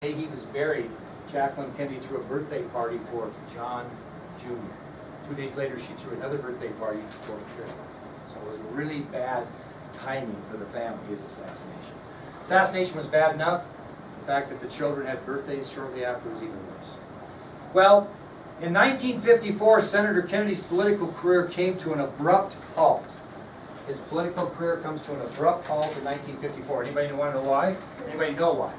He was buried. Jacqueline Kennedy threw a birthday party for John Jr. 2 days later, she threw another birthday party for Carol. So it was a really bad timing for the family, his assassination. Assassination was bad enough. The fact that the children had birthdays shortly after was even worse. Well, in 1954, Senator Kennedy's political career came to an abrupt halt. His political career comes to an abrupt halt in 1954. Anybody want to know why? Anybody know why?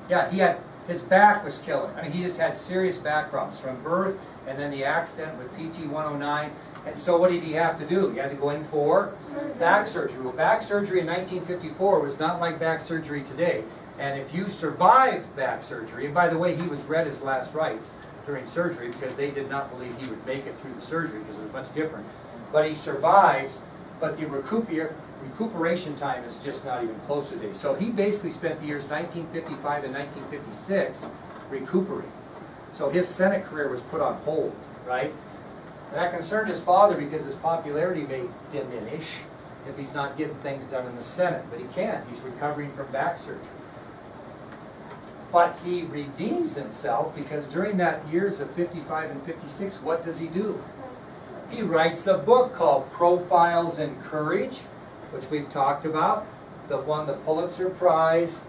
Yeah, his back was killing. I mean, he just had serious back problems from birth, and then the accident with PT-109. And so what did he have to do? He had to go in for back surgery. Well, back surgery in 1954 was not like back surgery today. And if you survived back surgery, and by the way, he was read his last rites during surgery because they did not believe he would make it through the surgery because it was much different. But he survives, but the recuperation time is just not even close today. So he basically spent the years 1955 and 1956 recuperating. So his Senate career was put on hold, right? And that concerned his father because his popularity may diminish if he's not getting things done in the Senate. But he can't. He's recovering from back surgery. But he redeems himself because during that years of 55 and 56, what does he do? He writes a book called Profiles in Courage, which we've talked about, that won the Pulitzer Prize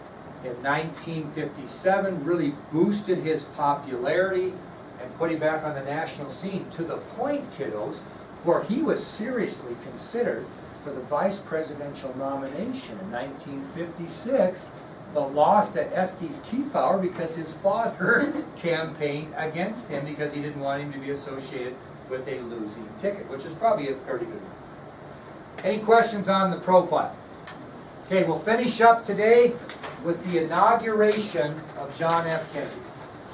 in 1957, really boosted his popularity and put him back on the national scene to the point, kiddos, where he was seriously considered for the vice presidential nomination in 1956, but lost at Estes Kefauver because his father campaigned against him because he didn't want him to be associated with a losing ticket, which is probably a pretty good one. Any questions on the profile? Okay, we'll finish up today with the inauguration of John F. Kennedy,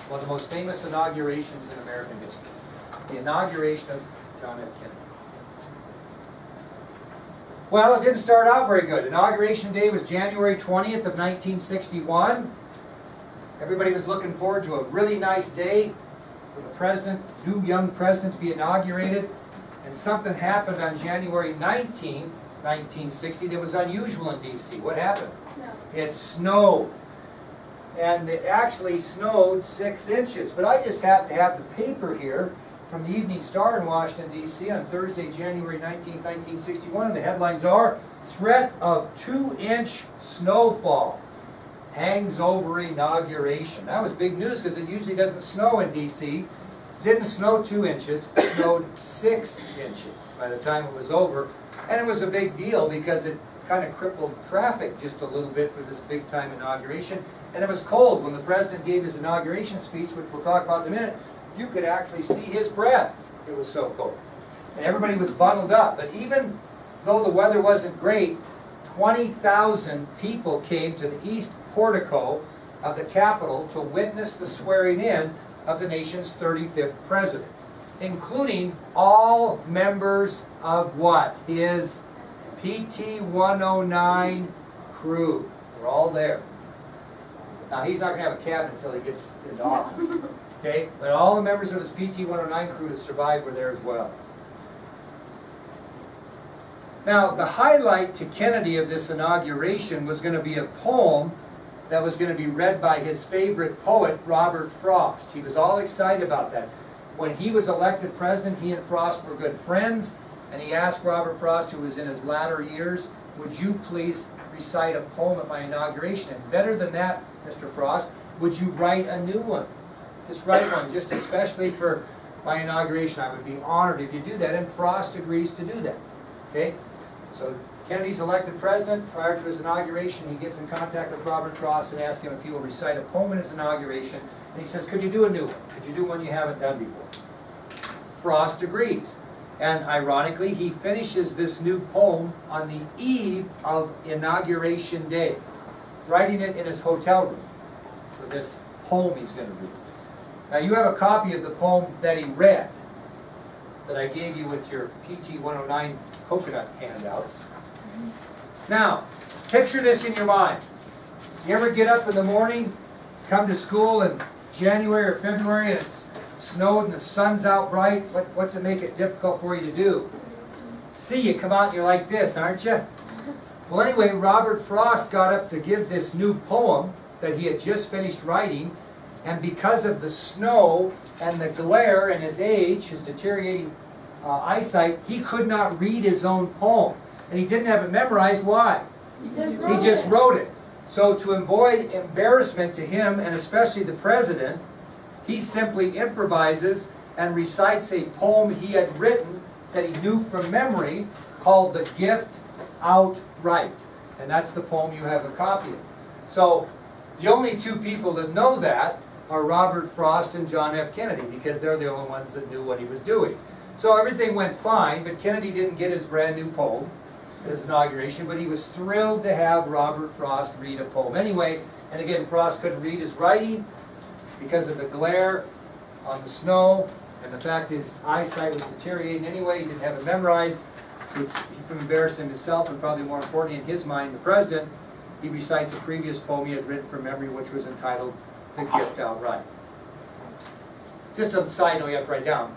one of the most famous inaugurations in American history. The inauguration of John F. Kennedy. Well, it didn't start out very good. Inauguration day was January 20th of 1961. Everybody was looking forward to a really nice day for the president, new young president, to be inaugurated. And something happened on January 19th, 1960 that was unusual in D.C. What happened? Snow. It snowed. And it actually snowed 6 inches. But I just happen to have the paper here from the Evening Star in Washington, D.C. on Thursday, January 19th, 1961. And the headlines are, "Threat of 2-inch snowfall hangs over inauguration." That was big news because it usually doesn't snow in D.C. Didn't snow 2 inches, it snowed 6 inches by the time it was over. And it was a big deal because it kind of crippled traffic just a little bit for this big time inauguration. And it was cold. When the president gave his inauguration speech, which we'll talk about in a minute, you could actually see his breath. It was so cold. And everybody was bundled up. But even though the weather wasn't great, 20,000 people came to the east portico of the Capitol to witness the swearing in of the nation's 35th president, including all members of what? His PT-109 crew. We're all there. Now, he's not going to have a cabinet until he gets into office. Okay? But all the members of his PT-109 crew that survived were there as well. Now, the highlight to Kennedy of this inauguration was going to be a poem that was going to be read by his favorite poet, Robert Frost. He was all excited about that. When he was elected president, he and Frost were good friends, and he asked Robert Frost, who was in his latter years, "Would you please recite a poem at my inauguration? And better than that, Mr. Frost, would you write a new one? Just write one, just especially for my inauguration. I would be honored if you do that." And Frost agrees to do that. Okay? So Kennedy's elected president. Prior to his inauguration, he gets in contact with Robert Frost and asks him if he will recite a poem at his inauguration. And he says, "Could you do a new one? Could you do one you haven't done before?" Frost agrees. And ironically, he finishes this new poem on the eve of Inauguration Day, writing it in his hotel room for this poem he's going to read. Now, you have a copy of the poem that he read that I gave you with your PT-109 coconut handouts. Now, picture this in your mind. You ever get up in the morning, come to school in January or February, and it's snowed and the sun's out bright? What's it make it difficult for you to do? See, you come out and you're like this, aren't you? Well, anyway, Robert Frost got up to give this new poem that he had just finished writing, and because of the snow and the glare and his age, his deteriorating eyesight, he could not read his own poem. And he didn't have it memorized. Why? He just wrote it. So to avoid embarrassment to him, and especially the president, he simply improvises and recites a poem he had written that he knew from memory called The Gift Outright. And that's the poem you have a copy of. So the only two people that know that are Robert Frost and John F. Kennedy, because they're the only ones that knew what he was doing. So everything went fine, but Kennedy didn't get his brand new poem at his inauguration, but he was thrilled to have Robert Frost read a poem anyway. And again, Frost couldn't read his writing because of the glare on the snow and the fact his eyesight was deteriorating anyway. He didn't have it memorized, so he could embarrass himself, and probably more importantly in his mind, the president. He recites a previous poem he had written from memory, which was entitled The Gift Outright. Just a side note you have to write down.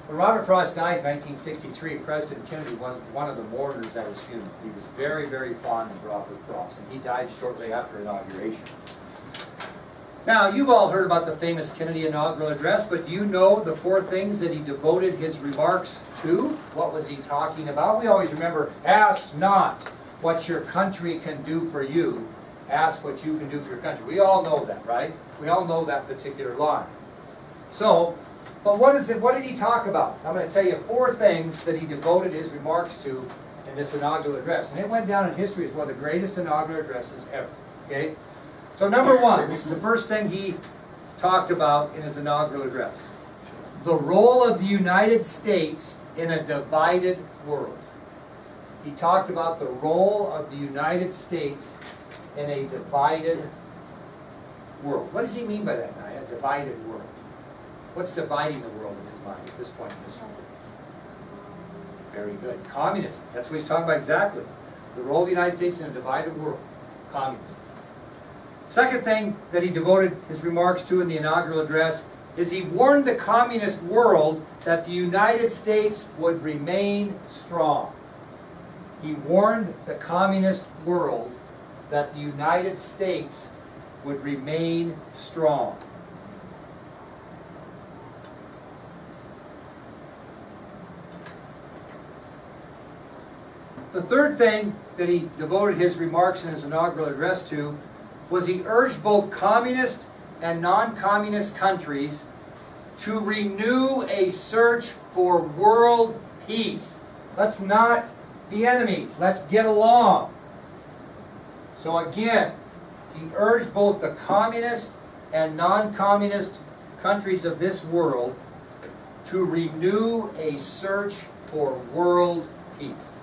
When Robert Frost died in 1963, President Kennedy was one of the mourners at his funeral. He was very, very fond of Robert Frost, and he died shortly after inauguration. Now, you've all heard about the famous Kennedy inaugural address, but do you know the 4 things that he devoted his remarks to? What was he talking about? We always remember, ask not what your country can do for you, ask what you can do for your country. We all know that, right? We all know that particular line. So, but what did he talk about? I'm going to tell you 4 things that he devoted his remarks to in this inaugural address. And it went down in history as one of the greatest inaugural addresses ever. Okay? So number 1, this is the first thing he talked about in his inaugural address. The role of the United States in a divided world. He talked about the role of the United States in a divided world. What does he mean by that, Naya? A divided world. What's dividing the world in his mind at this point in history? Very good. Communism. That's what he's talking about exactly. The role of the United States in a divided world. Communism. Second thing that he devoted his remarks to in the inaugural address is he warned the communist world that the United States would remain strong. He warned the communist world that the United States would remain strong. The third thing that he devoted his remarks in his inaugural address to was he urged both communist and non-communist countries to renew a search for world peace. Let's not be enemies. Let's get along. So again, he urged both the communist and non-communist countries of this world to renew a search for world peace.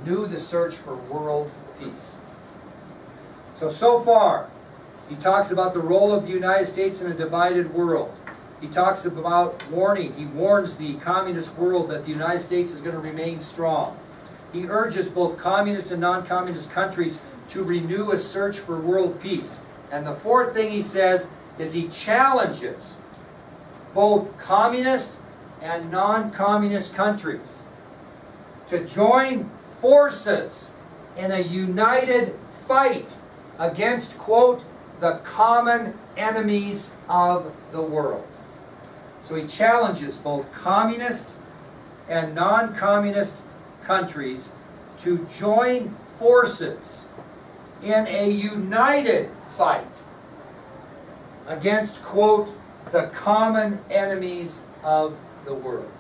Renew the search for world peace. So far, he talks about the role of the United States in a divided world. He talks about warning. He warns the communist world that the United States is going to remain strong. He urges both communist and non-communist countries to renew a search for world peace. And the fourth thing he says is he challenges both communist and non-communist countries to join forces in a united fight against, quote, the common enemies of the world. So he challenges both communist and non-communist countries to join forces in a united fight against, quote, the common enemies of the world.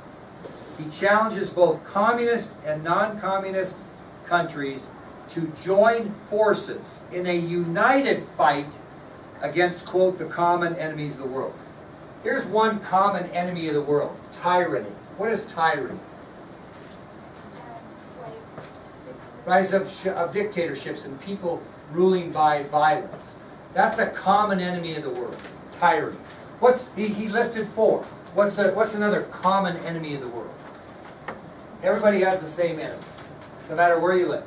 He challenges both communist and non-communist countries to join forces in a united fight against, quote, the common enemies of the world. Here's one common enemy of the world: tyranny. What is tyranny? Rise of dictatorships and people ruling by violence. That's a common enemy of the world: tyranny. He listed 4. What's another common enemy of the world? Everybody has the same enemy, no matter where you live.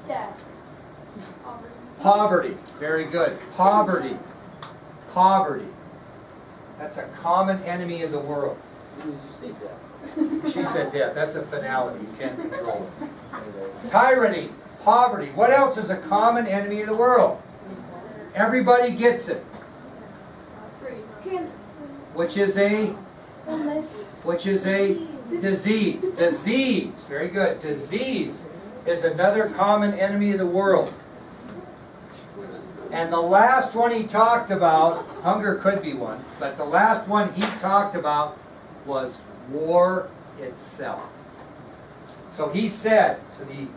Death. Poverty. Very good. Poverty. Poverty. That's a common enemy of the world. Did you say death? She said death. That's a finality. You can't control it. Tyranny. Poverty. What else is a common enemy of the world? Everybody gets it. Which is a disease. Disease. Very good. Disease is another common enemy of the world. And the last one he talked about, hunger could be one, but the last one he talked about was war itself. So he said to the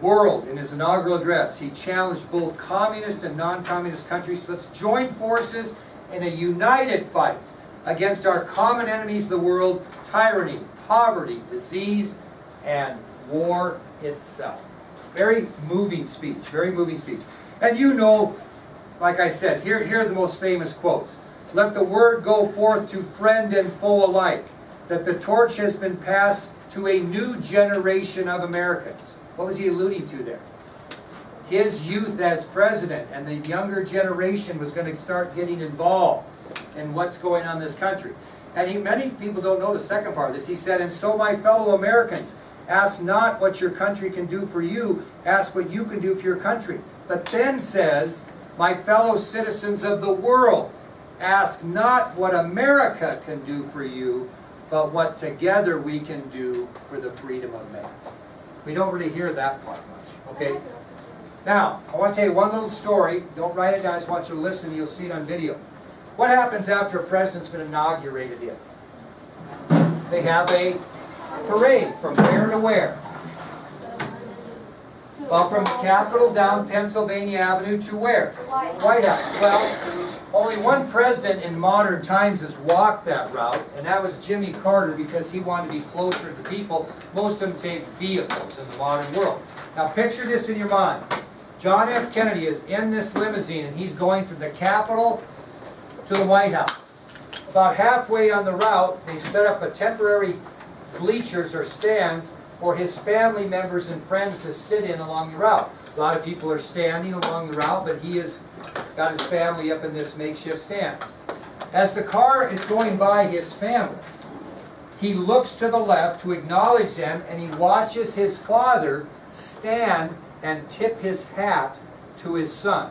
world in his inaugural address, he challenged both communist and non-communist countries to let's join forces in a united fight against our common enemies of the world, tyranny, poverty, disease, and war itself. Very moving speech, very moving speech. And you know, like I said, here are the most famous quotes. Let the word go forth to friend and foe alike, that the torch has been passed to a new generation of Americans. What was he alluding to there? His youth as president, and the younger generation was going to start getting involved in what's going on in this country. And many people don't know the second part of this. He said, and so my fellow Americans, ask not what your country can do for you, ask what you can do for your country. But then says, my fellow citizens of the world, ask not what America can do for you, but what together we can do for the freedom of man. We don't really hear that part much, okay? Now, I want to tell you one little story. Don't write it down, I just want you to listen, you'll see it on video. What happens after a president's been inaugurated here? They have a parade from where to where? Well, from the Capitol down Pennsylvania Avenue to where? White House. Well, only one president in modern times has walked that route, and that was Jimmy Carter, because he wanted to be closer to people. Most of them take vehicles in the modern world. Now picture this in your mind. John F. Kennedy is in this limousine, and he's going from the Capitol to the White House. About halfway on the route, they've set up a temporary bleachers or stands for his family members and friends to sit in along the route. A lot of people are standing along the route, but he has got his family up in this makeshift stand. As the car is going by his family, he looks to the left to acknowledge them, and he watches his father stand and tip his hat to his son.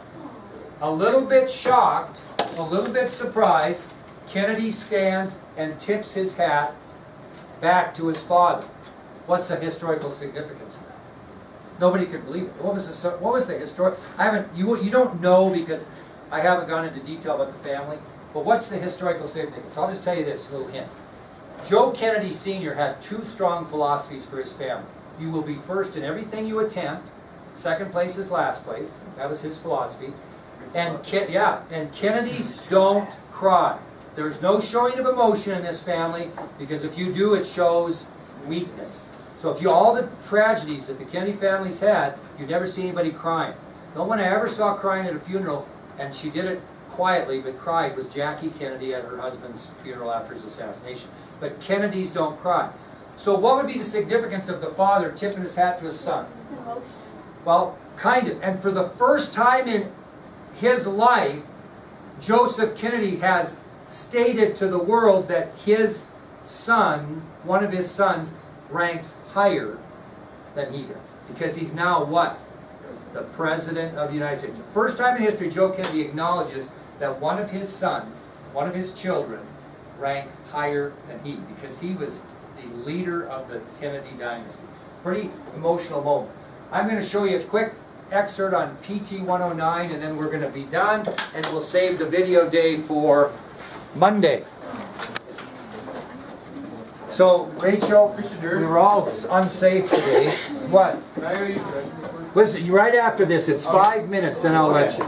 A little bit shocked, a little bit surprised, Kennedy stands and tips his hat back to his father. What's the historical significance of that? Nobody could believe it. What was the historic? You don't know, because I haven't gone into detail about the family. But what's the historical significance? I'll just tell you this little hint. Joe Kennedy Sr. had two strong philosophies for his family. You will be first in everything you attempt. Second place is last place. That was his philosophy. And Kennedys don't cry. There's no showing of emotion in this family, because if you do, it shows weakness. So if all the tragedies that the Kennedy family's had, you never see anybody crying. No one I ever saw crying at a funeral, and she did it quietly but cried, was Jackie Kennedy at her husband's funeral after his assassination. But Kennedys don't cry. So what would be the significance of the father tipping his hat to his son? It's emotion. Well, kind of. And for the first time in his life, Joseph Kennedy has stated to the world that his son, one of his sons, ranks higher than he does. Because he's now what? The President of the United States. The first time in history, Joe Kennedy acknowledges that one of his sons, one of his children, ranked higher than he, because he was the leader of the Kennedy dynasty. Pretty emotional moment. I'm going to show you a quick excerpt on PT 109, and then we're going to be done, and we'll save the video day for Monday. So, Rachel, we were all unsafe today. What? Can I hear you stretch real quick? Listen, right after this, it's 5 minutes, and I'll let you.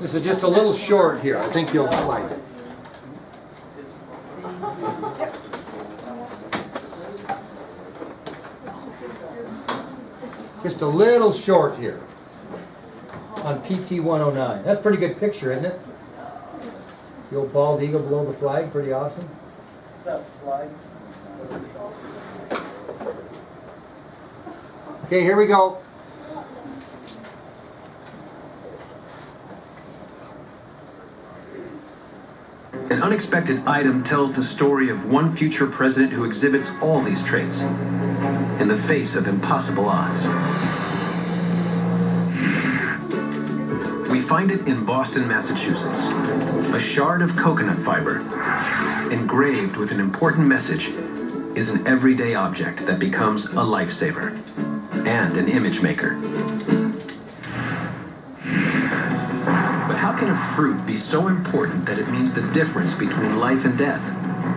This is just a little short here. I think you'll like it. Just a little short here on PT 109. That's a pretty good picture, isn't it? The old bald eagle below the flag, pretty awesome. Is that flag? Okay, here we go. An unexpected item tells the story of one future president who exhibits all these traits in the face of impossible odds. find it in Boston, Massachusetts. A shard of coconut fiber, engraved with an important message, is an everyday object that becomes a lifesaver and an image maker. But how can a fruit be so important that it means the difference between life and death?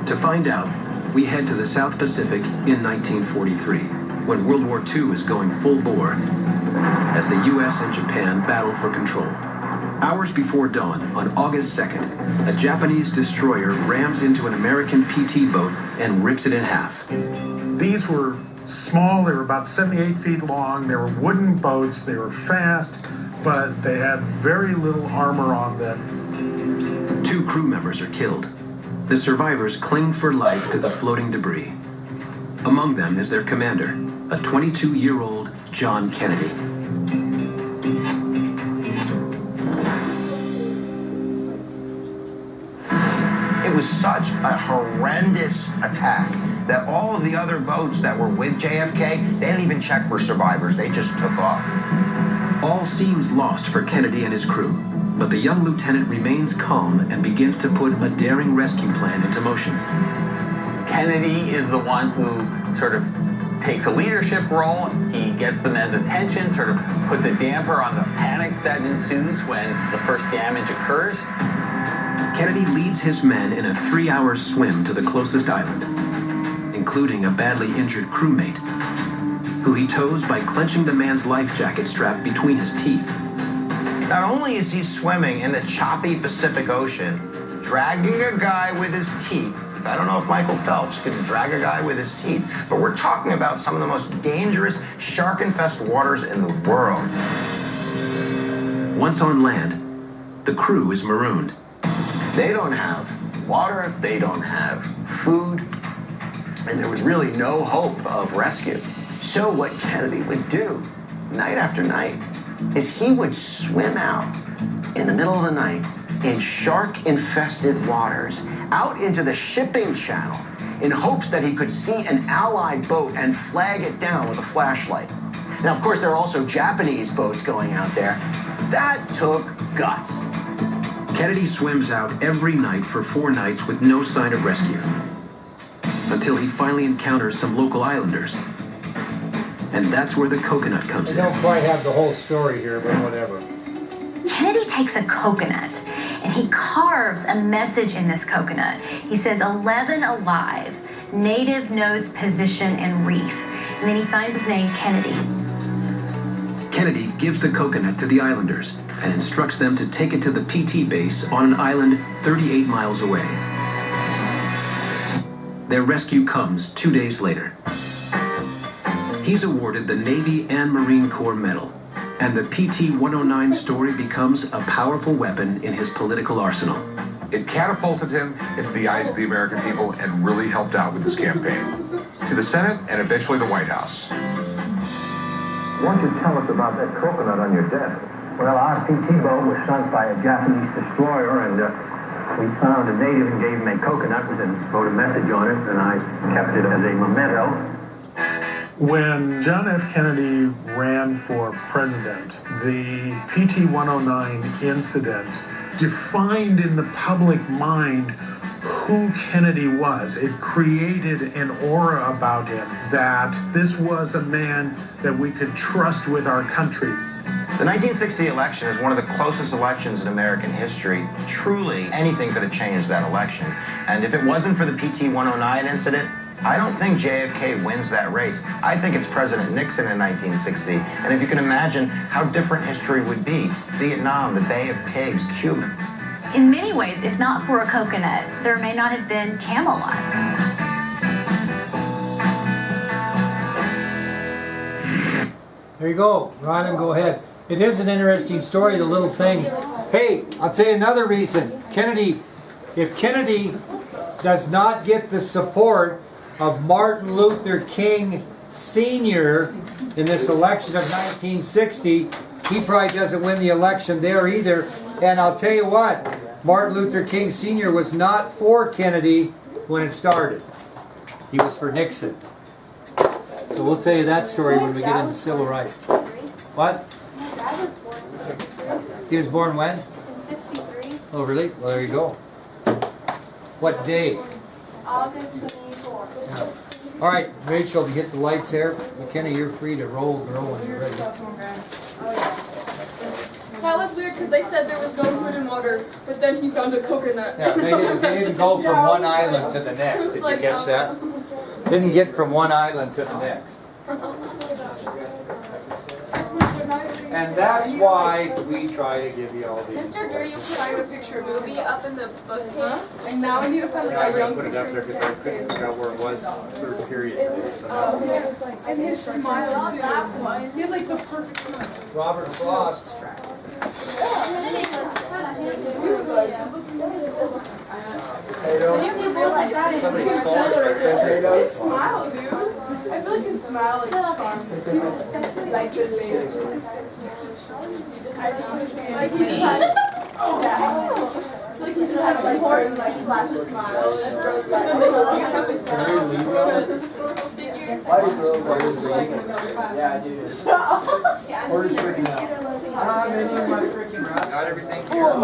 To find out, we head to the South Pacific in 1943, when World War II is going full bore, as the US and Japan battle for control. Hours before dawn, on August 2nd, a Japanese destroyer rams into an American PT boat and rips it in half. These were small, they were about 78 feet long, they were wooden boats, they were fast, but they had very little armor on them. 2 crew members are killed. The survivors cling for life to the floating debris. Among them is their commander, a 22-year-old John Kennedy. It was such a horrendous attack that all of the other boats that were with JFK, they didn't even check for survivors. They just took off. All seems lost for Kennedy and his crew, but the young lieutenant remains calm and begins to put a daring rescue plan into motion. Kennedy is the one who sort of takes a leadership role. He gets the men's attention, sort of puts a damper on the panic that ensues when the first damage occurs. Kennedy leads his men in a 3-hour swim to the closest island, including a badly injured crewmate, who he tows by clenching the man's life jacket strap between his teeth. Not only is he swimming in the choppy Pacific Ocean, dragging a guy with his teeth. I don't know if Michael Phelps could drag a guy with his teeth, but we're talking about some of the most dangerous shark-infested waters in the world. Once on land, the crew is marooned. They don't have water, they don't have food, and there was really no hope of rescue. So what Kennedy would do, night after night, is he would swim out in the middle of the night in shark-infested waters out into the shipping channel in hopes that he could see an Allied boat and flag it down with a flashlight. Now, of course, there are also Japanese boats going out there. That took guts. Kennedy swims out every night for 4 nights with no sign of rescue, until he finally encounters some local islanders. And that's where the coconut comes I in. don't quite have the whole story here, but whatever. Kennedy takes a coconut and he carves a message in this coconut. He says 11 alive, native knows position and reef. And then he signs his name Kennedy. Kennedy gives the coconut to the islanders and instructs them to take it to the PT base on an island 38 miles away. Their rescue comes 2 days later. He's awarded the Navy and Marine Corps Medal, and the PT-109 story becomes a powerful weapon in his political arsenal. It catapulted him into the eyes of the American people and really helped out with his campaign. To the Senate and eventually the White House. Why don't you tell us about that coconut on your desk? Well, our PT boat was sunk by a Japanese destroyer, and we found a native and gave him a coconut and wrote a message on it, and I kept it as a memento. When John F. Kennedy ran for president, the PT-109 incident defined in the public mind who Kennedy was. It created an aura about him that this was a man that we could trust with our country. The 1960 election is one of the closest elections in American history. Truly, anything could have changed that election. And if it wasn't for the PT-109 incident, I don't think JFK wins that race. I think it's President Nixon in 1960. And if you can imagine how different history would be, Vietnam, the Bay of Pigs, Cuba. In many ways, if not for a coconut, there may not have been Camelot. There you go. Rylan, go ahead. It is an interesting story, the little things. Hey, I'll tell you another reason. Kennedy, if Kennedy does not get the support of Martin Luther King Sr. in this election of 1960, he probably doesn't win the election there either. And I'll tell you what, Martin Luther King Sr. was not for Kennedy when it started. He was for Nixon. So we'll tell you that story when we get into civil rights. What? He was born when? In 63. Oh, really? Well, there you go. What day? August 24th. All right, Rachel, to get the lights there. McKenna, you're free to roll, girl, when you're ready. That was weird because they said there was no food and water, but then he found a coconut. Yeah, they didn't go from one island to the next. Did you catch that? Didn't get from one island to the next. And that's why we try to give you all these. Mr. Durr, you put a picture movie up in the bookcase. And now I need to find Yeah, I'm gonna put it up there because I couldn't figure out where it was. Third period today. So. And his smile too. He has like the perfect smile. Robert Frost. Somebody's fault. His smile, dude. I feel like his smile is charming. Like the lady. Like he just had, like he just had like horse like flash a smile and throws back. Yeah, dude. Or just freaking out. I don't have any of my freaking rap. Got everything here. Oh,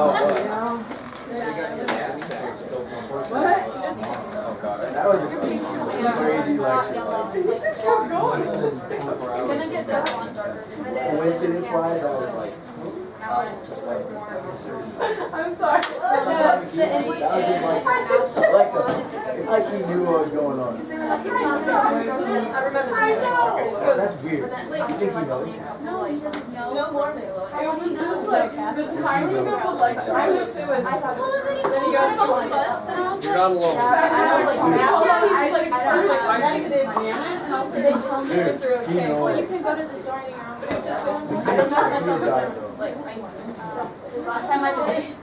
that was a crazy lecture. He just kept going. Coincidence wise, I was like, I'm sorry. that was just like, Alexa, it's like he knew what was going on. That's weird. I think he knows. No, he doesn't know. No more. It was just like the timing of the lecture. I knew if it was. Then he goes to like. You're not alone. They tell me it's okay. Well, you can go to the store on your own. But it just, I don't know myself with like, last time I did it.